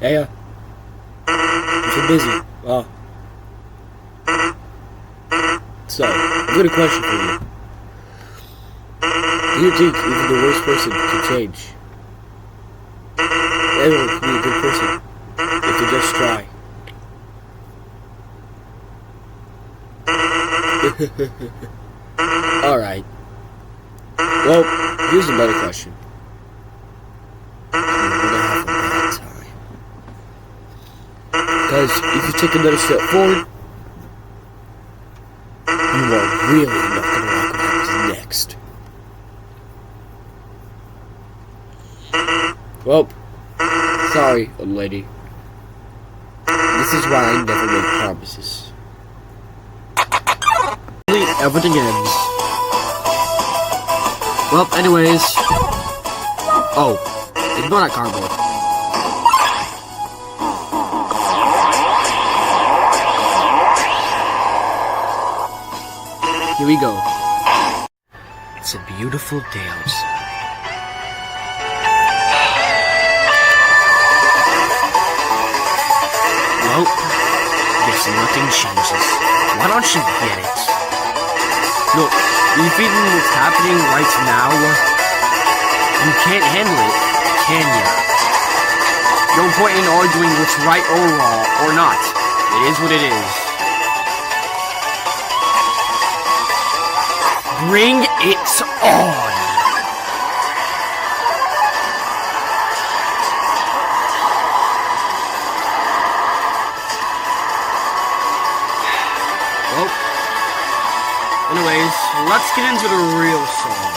Yeah. I'm so busy. So, I've got a question for you. Do you think even the worst person can change? Everyone can be a good person if they just try. Alright. Well, here's another question. You're gonna have a bad time. Because if you take another step forward, you are really not gonna like what happens next. Well, sorry, old lady. This is why I never make promises. Everything ends. Well, anyways. Oh, ignore that cardboard. Here we go. It's a beautiful day outside. Well, guess nothing changes. Why don't you get it? No, you feeling what's happening right now? You can't handle it, can ya? No point in arguing what's right or wrong, or not. It is what it is. Bring it on! Anyways, let's get into the real song.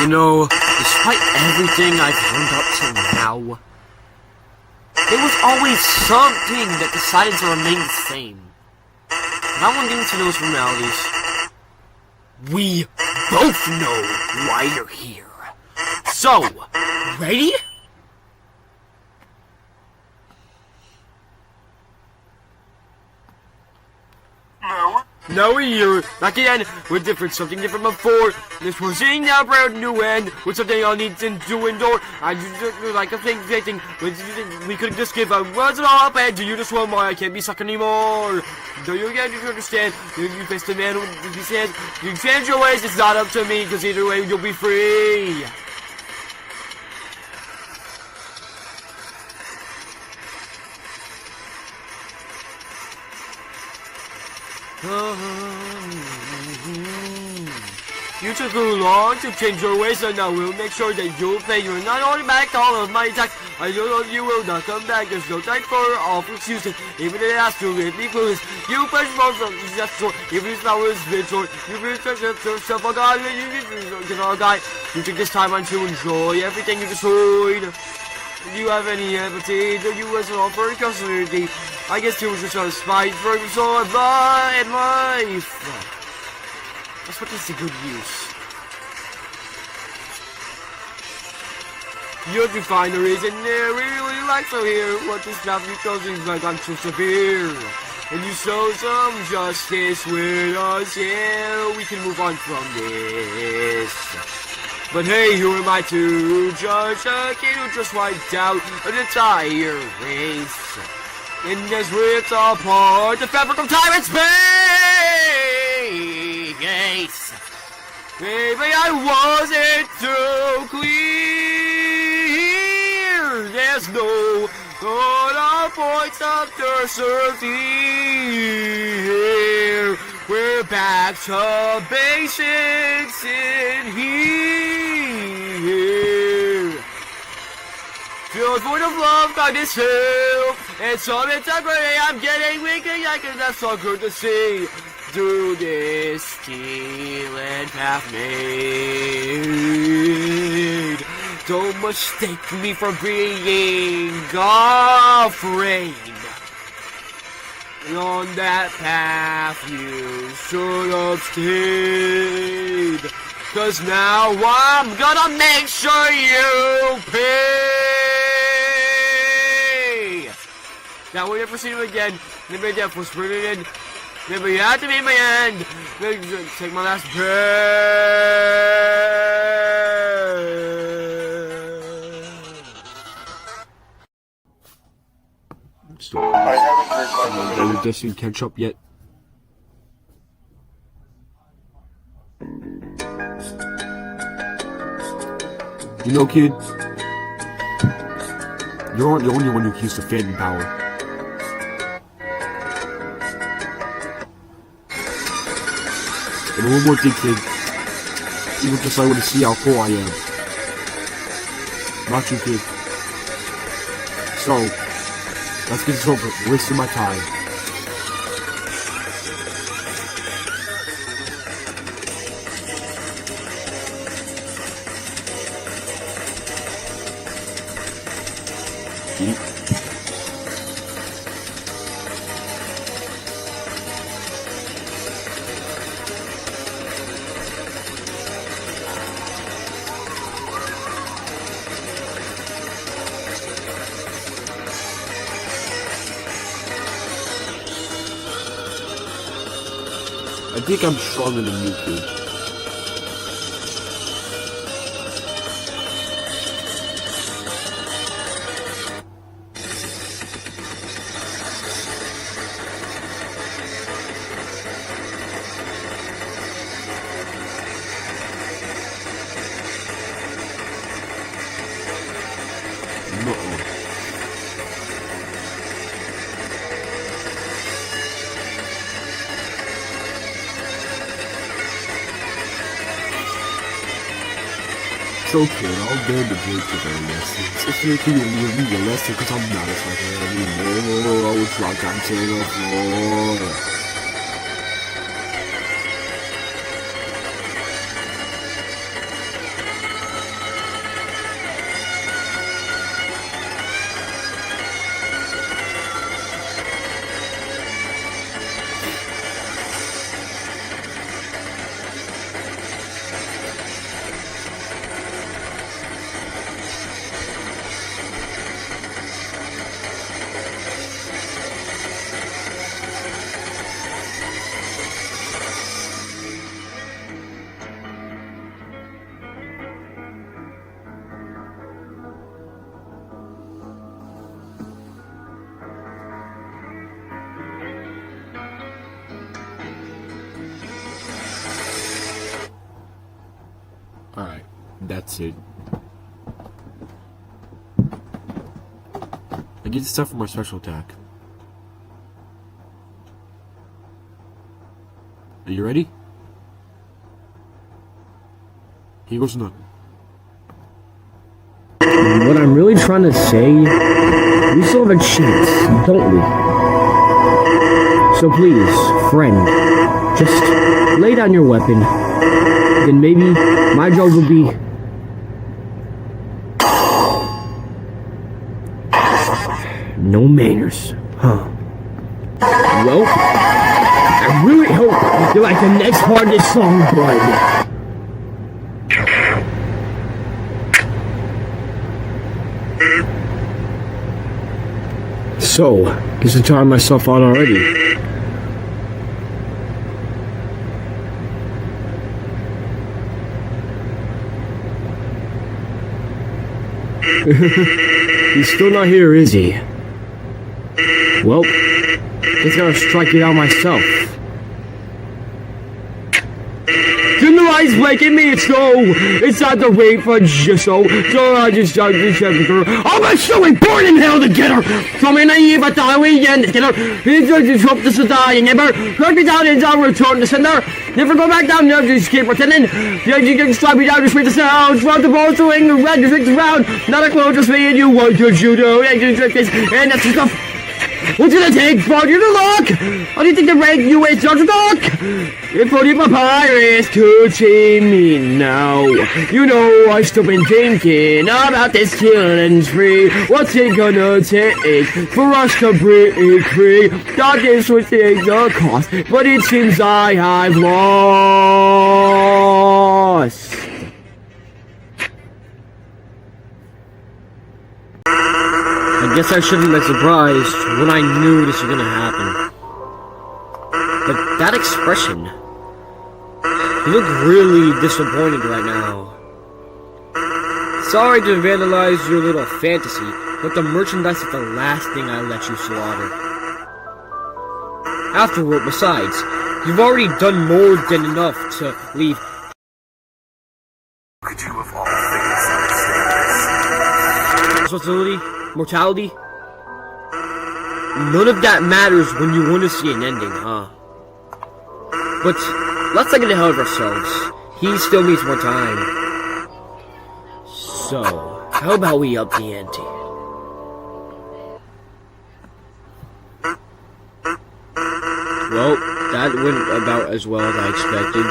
You know, despite everything I've learned up till now, there was always something that decided to remain the same. And I want to get into those formalities. We both know why you're here. So, ready? No, we're here. Back again. We're different. Something different before. This was sitting down for a new end. With something I'll need to do indoor. I just like a thing. We could just give a words it all up and do you just want more? I can't be stuck anymore. Do you get to understand? You face the man who says you change your ways. It's not up to me because either way you'll be free. You took too long to change your ways, and I will make sure that you'll pay your not only back all of my tax. I know you will not come back. There's no time for awful excuses. Even if it has to let me clueless. You push more from the short. Even if that was bit short. You will yourself a guy. You take this time to enjoy everything you destroyed. Do you have any empathy? Do you as well for custody? I guess you were just a spite for your soul and life. That's what is a good use. You'll find a reason there really like to hear what this stuff you causing like I'm too severe. And you show some justice with us, yeah, we can move on from this. But hey, who am I to judge a kid who just wiped out an entire race? And as ripped apart the fabric of time and space. Maybe I wasn't too clear. There's no other points of here. We're back to basics in here. Filled void of love, kindness, help, and some integrity. I'm getting weak and that's so good to see. Do this stealing path made. Don't mistake me for being afraid. On that path you should have stayed. 'Cause now I'm gonna make sure you pay. Now we'll never see you again. Maybe death was written in. Maybe you have to be my end. Maybe take my last breath. suggesting ketchup yet? You know, kid, you aren't the only one who keeps the fan in power. And one more thing, kid. People just like want to see how cool I am. Not you, kid. So, let's get this over. Wasting my time. I think I'm stronger than you, kid. It's okay, I'll bend the break for their lessons. If you can leave me a lesson, because I'm not as like anymore. I was like I'm saying the floor. Alright, that's it. I get the stuff from our special attack. Are you ready? Here goes nothing. What I'm really trying to say, we still have a chance, don't we? So please, friend, just lay down your weapon. Then maybe my job will be... No manners, huh? Well, I really hope you like the next part of this song, bud. So, guess I'm tiring myself out already. He's still not here, is he? Well, guess I gotta strike it out myself. Turn the lights black in me, it's go! It's not the wait for just so I just shot this temperature. I'm a so born in hell to get her! From INEVITABLITY and get her! He just hope this is dying, never! Knock me down and I'll return to sender! Never go back down, never just keep pretending! Yeah, you can slap me down, just read the sounds! Run the ball to the red, just the round! Not a clone, just me and you, what could you do? And you drink this, and that's the stuff! What's it gonna take for you to look? How do you think the rank you is George Duck? If only Papyrus could see me now. You know I've still been thinking about this killing spree. What's it gonna take for us to break free? That is what takes the cost, but it seems I have lost. I guess I shouldn't have been surprised when I knew this was gonna happen. But that expression, you look really disappointed right now. Sorry to vandalize your little fantasy, but the merchandise is the last thing I let you slaughter. afterward. Besides, you've already done more than enough to leave. Could you of all things Responsibility, mortality. None of that matters when you want to see an ending, huh? But let's not get ahead of ourselves. He still needs more time. So, how about we up the ante? Well, that went about as well as I expected.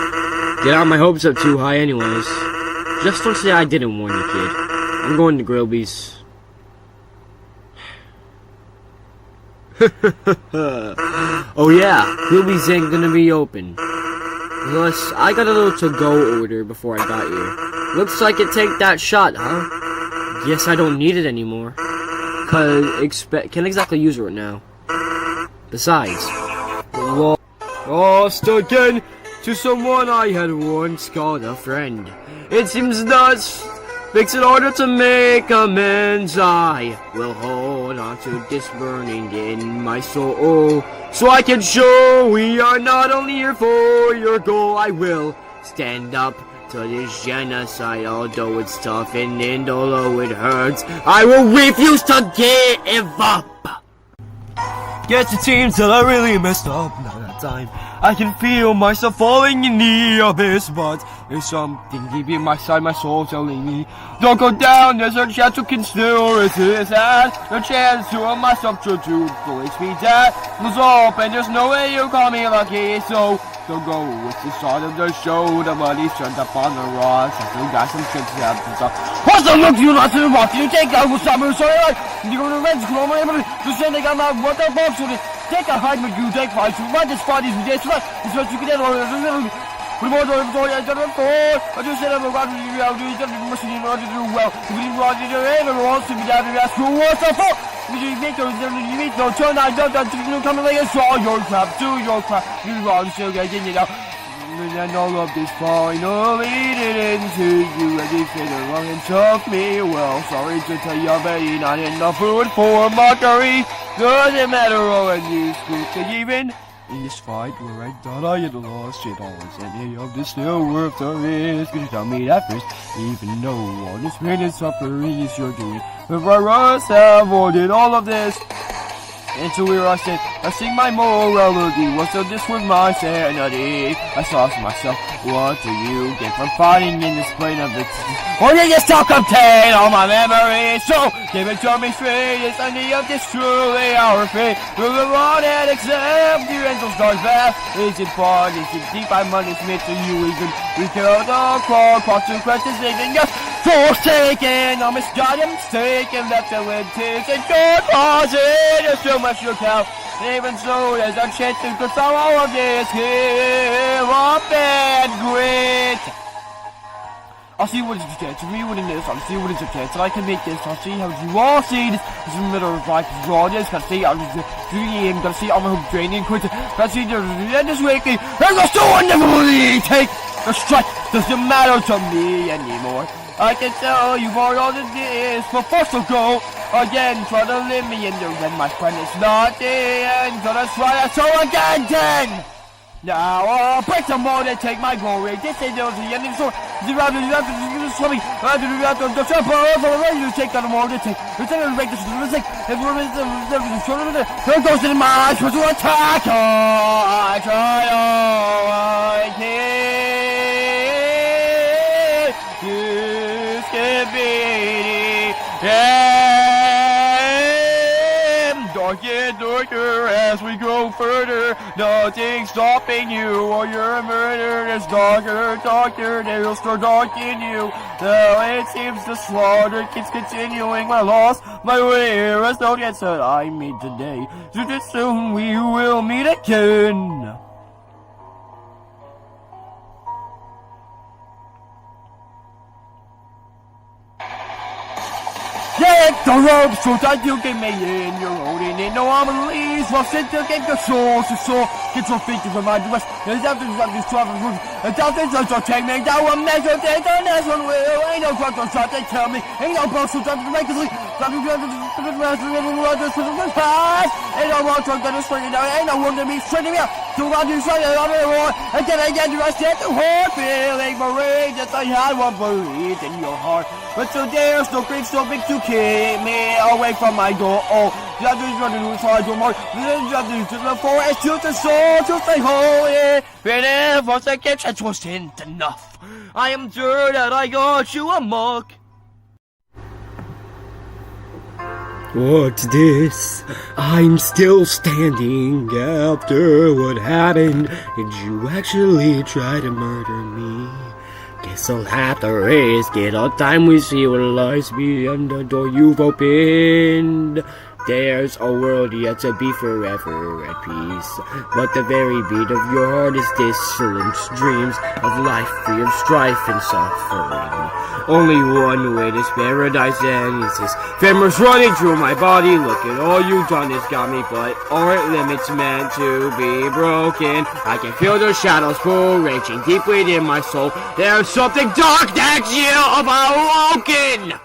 Get out my hopes up too high anyways. Just don't say I didn't warn you, kid. I'm going to Grillby's. Oh yeah, Grillby's ain't gonna be open. Plus, I got a little to-go order before I got here. Looks like it take that shot, huh? Guess I don't need it anymore. Can't exactly use it right now. Besides, lost again to someone I had once called a friend. It seems thus makes it harder to make amends. I will hold on to this burning in my soul, so I can show we are not only here for your goal. I will stand up to this genocide, although it's tough and although it hurts, I will refuse to give up. Guess it seems that I really messed up now that time. I can feel myself falling in the abyss, but there's something deep inside my soul telling me, don't go down, there's a chance you can still resist, and a chance to myself to fully speed that was open, there's no way you call me lucky, so don't go with the start of the show, the money's turned up on the rocks, I still got some tricks to have to stop. What's the look you lost in the rock, you take out with summer, sorry, like, you go to the reds, come on, you say they got my, what the fuck, so they take a hide with you, take fight, you run this party, you just like, it's what you can get, we want to enjoy it, I just said I'm about to do well, you just must be to do well, you need to do everyone wants to be down to ask you, what the fuck? You make those, you meet no turn, I don't come away and saw your crap, do your crap, you want to get in it out. And all of this finally didn't to you, and you fit along and took me well. Sorry to tell you, I'm eating not enough food for mockery. Doesn't matter what you speak, even in this fight where I thought I had lost it all. Is any of this still worth the risk? Could you tell me that first? Even though all this pain and suffering is your doing, if I must have avoided all of this. Into where I said, I sing my morality, what's up, this was my sanity. I saw myself, what do you get from fighting in this plane of existence? Or you just talk contain all my memories, so give it to me straight, it's any of this truly our fate. We'll go on and accept the angel stars back. Is it far, is it deep, I'm unsmith to you even. We killed the consequences, even yes. Forsaken, I'm misguided, mistaken, left to witness, and your closet is too much to count. Even so, there's a chance to go through all of this. Give up and grit. I'll see what is a chance, read what it is, I'll see what is a chance, and I can make this, I'll see how you all see this. This is the middle of life, this is all this, gotta see, I'm gonna see all my hope draining, quit, gotta see the end this weekly, and the store never really take the strike, doesn't matter to me anymore. I can tell you've already done this, but first I'll go again, try to leave me in the end, my friend, it's not the end, so let's try that, so again, then! Now I'll break the mold and take my glory, this ain't the end of the story, you have to show me, I have to do that, the jump, you take on the mold, take, it's going to break this, it's like, there goes in my eyes, to attack, I try, I can't. Darker and darker as we go further, nothing stopping you or you're a murderer. It's darker, darker, they'll start darking you. Now it seems the slaughter keeps continuing. My loss, my way, as no answer I meet today. So soon we will meet again. Get the rope so that you can make it in. You're holding in no anomalies. Well, sit to get your soul to soul. Get your feet to remind the rest. There's nothing like this trouble. And nothing such a take me. That will measure the next one will. Ain't no crowd to try to tell me. Ain't no boss who tries to make us leave. Ain't no one gonna swing it out, ain't no one gonna be swinging me out. To run you shut it on the road, and then again you rest at the heart, feeling my rage that I had one belief in your heart. But so there's no grief so big to keep me away from my goal. Oh, the others running inside your mark, the others to the forest, to the soul, to stay holy. Whenever the kitchen wasn't enough, I am sure that I got you a mug. What's this? I'm still standing after what happened. Did you actually try to murder me? Guess I'll have to risk it all time we see what lies beyond the door you've opened. There's a world yet to be forever at peace, but the very beat of your heart is dissolent dreams of life free of strife and suffering. Only one way to paradise ends is tremors running through my body. Look at all you've done has got me, but aren't limits meant to be broken? I can feel the shadows pull, raging deep within my soul. There's something dark that you've awoken.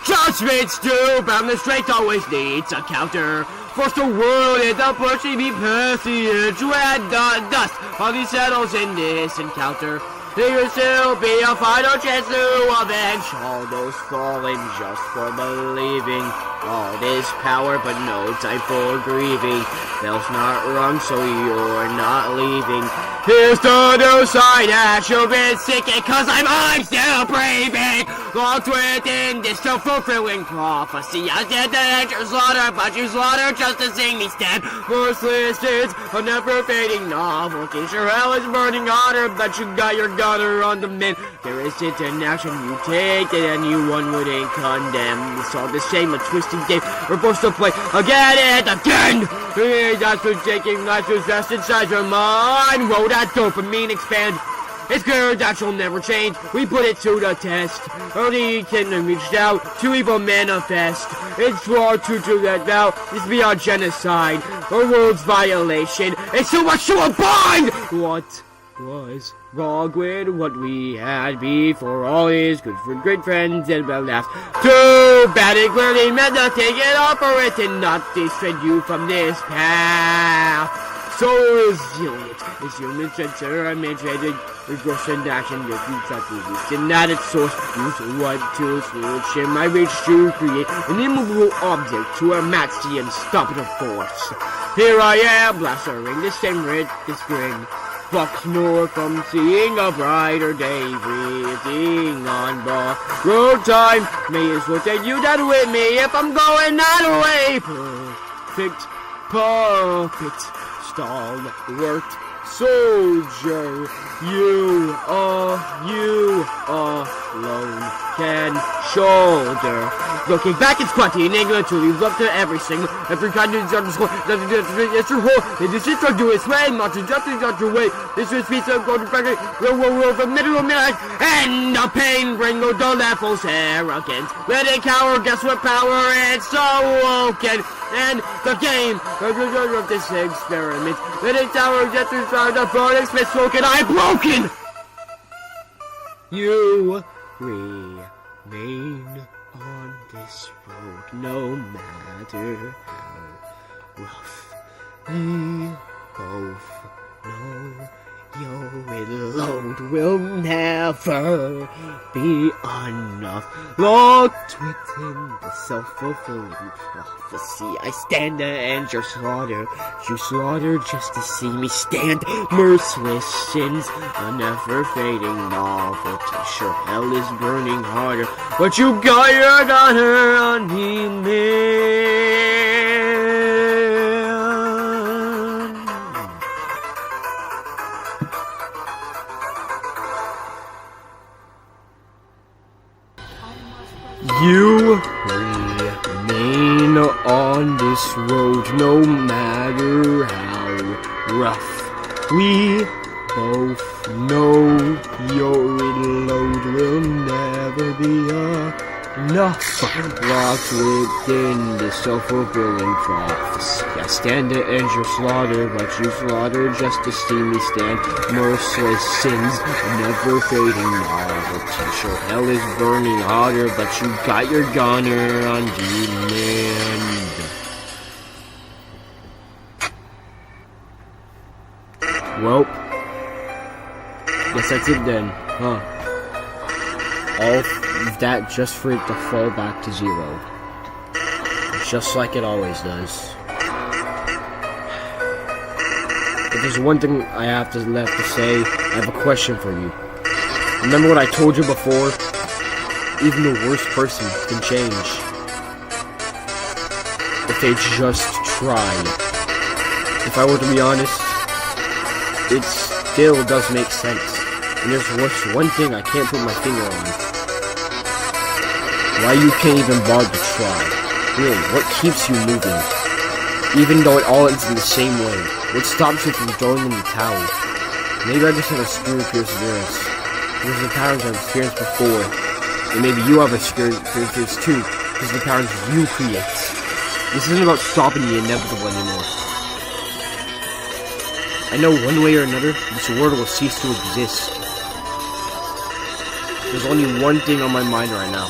Judgment's due, bound the strength always needs a counter. Force the world into pushing me past the edge. When the dust finally settles in this encounter, there will still be a final chance to avenge all those fallen just for believing. All this power, but no time for grieving. Bell's not rung, so you're not leaving. Here's the new sign that you've been seeking, 'cause I'm still breathing. Locked within this self-fulfilling prophecy. I did the nature slaughter, but you slaughter just to see me stand. Merciless sins, a never-fading novelty. Sure hell is burning hotter, but you got your gunner on the mend. There isn't an action you take that anyone wouldn't condemn. It's all the same, a twisted game we're supposed to play again and again. That's for taking life to rest inside your mind. Whoa, that dopamine expand. It's clear that you'll never change. We put it to the test. Only can reached out to evil manifest. It's far too true that now it's beyond genocide. Our world's violation. It's too much to abide. What was wrong with what we had before? All is good for great friends and well laughs. Too bad it clearly meant to take it off for it and not distract you from this path. So resilient is human censor, imaginated regression action if you touch resist and at its source. Use what tools which in my reach to create an immovable object to match the unstoppable force. Here I am, blastering the same red, this grin. Bucks more from seeing a brighter day, breathing on borrowed time. May as well take you down with me if I'm going that way. Perfect puppet, stalwart soldier. You alone can shoulder. Looking back, it's plenty in England to leave love to every kind of underscore. It's your whole. This is to do its way, not to just your way. This is pizza, go to back, roll from middle of midnight, and the pain bring the levels arrogance. Let it cower, guess what power it's so woken. And the game of this experiment. Let it tower, get through the burning spit smoking. I'm broken! You remain on this road no matter how rough. We both know your load will never be enough. Locked within the self-fulfilling prophecy, I stand to end your slaughter. You slaughter just to see me stand. Merciless sins, a never-fading novelty. Sure, hell is burning harder, but you got your daughter on me, man. You remain on this road no matter how rough. We both know your load will never be Enough. Locked within the self-fulfilling prophecy. I stand to end your slaughter, but you slaughter just to see me stand. Merciless sins, never fading novelty. Sure, hell is burning hotter, but you got your gunner on demand. Well, guess that's it then, huh? All of that just for it to fall back to zero. Just like it always does. But there's one thing I have to say. I have a question for you. Remember what I told you before? Even the worst person can change. If they just try. If I were to be honest, it still does make sense. And there's one thing I can't put my finger on. Why you can't even bother to try. Really, what keeps you moving? Even though it all ends in the same way. What stops you from throwing in the towel? Maybe I just have a spirit of perseverance. Because the patterns I've experienced before. And maybe you have a spirit of perseverance too. Because the patterns you create. This isn't about stopping the inevitable anymore. I know one way or another, this world will cease to exist. There's only one thing on my mind right now.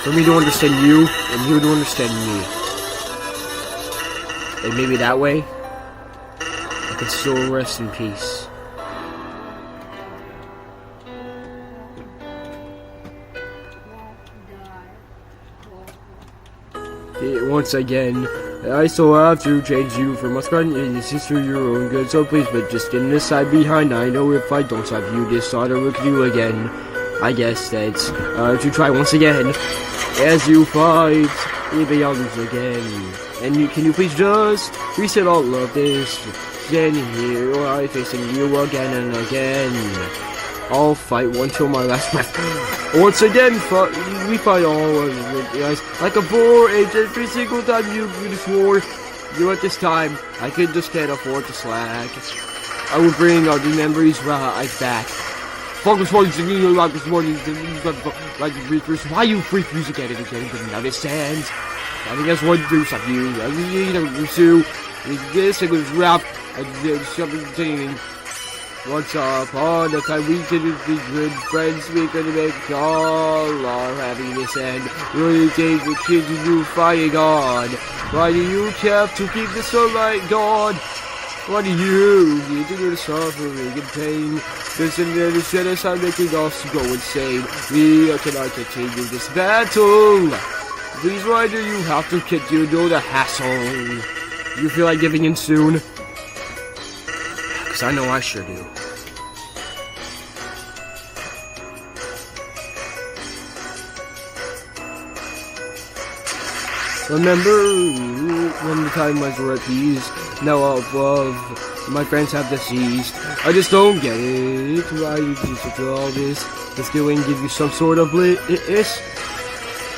For me to understand you, and you to understand me. And maybe that way, I can still rest in peace. Once again, I still have to change you for Muskrat and it's just for your own good, so please, but just in this side behind, I know if I don't have you, this daughter will you again. I guess that's, to try once again, as you fight, maybe I'll lose again. And can you please just reset all of this, standing here, or I facing you again and again. I'll fight one till my last breath. Once again, we fight all of it, guys. Like a boar, every single time you swore. You at this time, I could just can't afford to slack. I will bring all the memories right back. Focus morning, singing about this morning, like the briefers. Why you freak music at it again? But now it stands. I think that's one truth of you. I need to pursue. This it was rap and something singing. Once upon a time we could be good friends, we could make all our happiness and really take the kids you fighting on. Why do you have to keep the sunlight gone? Why do you need to go to suffering and pain? Listen to the sentence I'm making us go insane. We cannot continue this battle. Please, why do you have to continue the hassle? You feel like giving in soon? Cause I know I sure do. Remember when the time was were at peace, now above, my friends have deceased. I just don't get it. Why you do all this? Does doing give you some sort of bliss?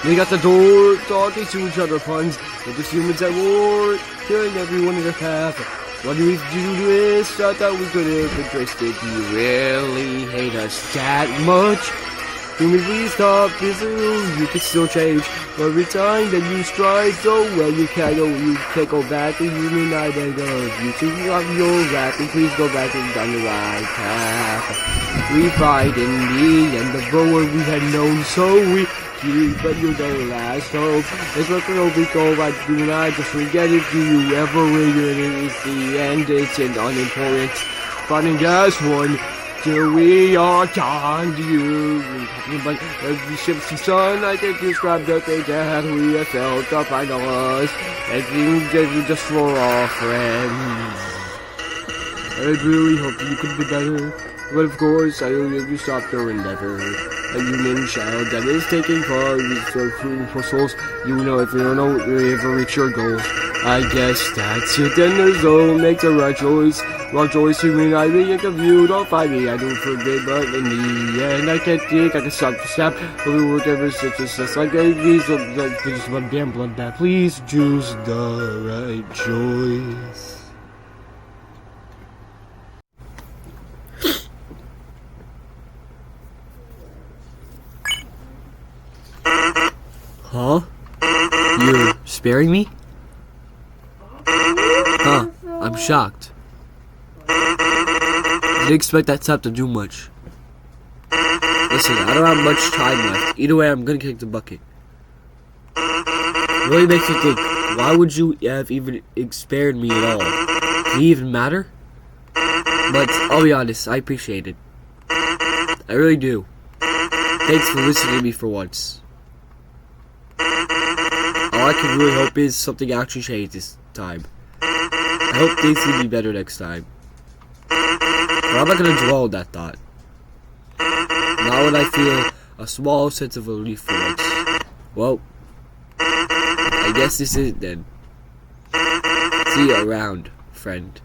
They got the door talking to each other puns, with the humans at war, killing everyone in their path. Why do we do this? I thought we could have been trusted. Do you really hate us that much? Can we please stop this? You can still change. Every time that you strive so well, you can't go back and you mean I beg of you to love your rap and please go back and down the right path. We fight in the end of the world we had known, so we keep but you're the last hope. It's like an open goal, I do not just forget it. Do you ever regret it? It's the end, it's an unimportant. Fighting just one. Till we are gone to you. But every ship's the sun, I can describe the thing that we have felt up by us. And you just for our friends. I really hope you could be better. But of course, I don't let you stop your endeavor. A human child that is taking part in for souls. You know, if you don't know, you ever reach your goals. I guess that's it, then the soul makes the right choice. Wrong choice to me, I think of you, don't find me, I don't forget, but in the end, I can't think, I can stop the snap, but we work ever since it's just like these, just one damn bloodbath, please choose the right choice. Huh? You're sparing me? Huh, I'm shocked. Didn't expect that tap to do much. Listen, I don't have much time left. Either way, I'm gonna kick the bucket. It really makes me think, why would you have even spared me at all? Did it even matter? But I'll be honest, I appreciate it. I really do. Thanks for listening to me for once. All I can really hope is something actually changed this time. I hope things will be better next time. But I'm not gonna dwell on that thought. Now when I feel a small sense of relief for once. Well, I guess this is it then. See you around, friend.